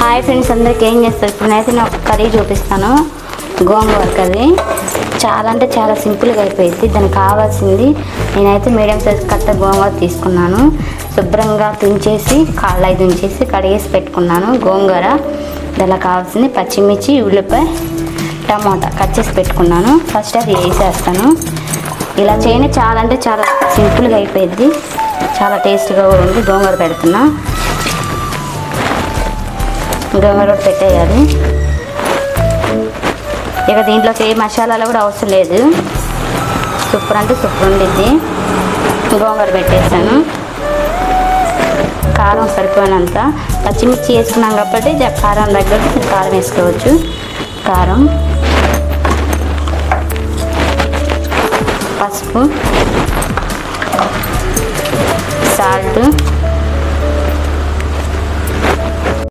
Hi friends, అందరికి ఏం చేస్తారు? ఇప్పుడైతే నేను ఒక కర్రీ చూపిస్తాను. గోంగూర కర్రీ చాలా అంటే చాలా సింపుల్గా అయిపోయింది. దానికి కావాల్సింది నేనైతే మీడియం సైజ్ కట్ట గోంగూర తీసుకున్నాను. శుభ్రంగా తుంచేసి కాళ్ళై తుంచేసి కడిగేసి పెట్టుకున్నాను. గోంగూర దానికి కావాల్సింది పచ్చిమిర్చి, ఉల్లిపాయ, టమాటా కట్ చేసి పెట్టుకున్నాను. ఫస్ట్ అది వేసేస్తాను. ఇలా చేయని చాలా అంటే చాలా సింపుల్గా అయిపోయింది. చాలా టేస్ట్గా కూడా ఉంది. గోంగూర పెడుతున్నా. గోంగూర పెట్టేయాలి. ఇక దీంట్లోకి ఏ మసాలాలు కూడా అవసరం లేదు. సూపర్ అంటే సూపర్ ఉండిద్ది. గోంగూర పెట్టేసాను. కారం సరిపోయినంత. పచ్చిమిర్చి వేసుకున్నాం కాబట్టి కారం తగ్గట్టు కారం వేసుకోవచ్చు. కారం, పసుపు, సాల్ట్,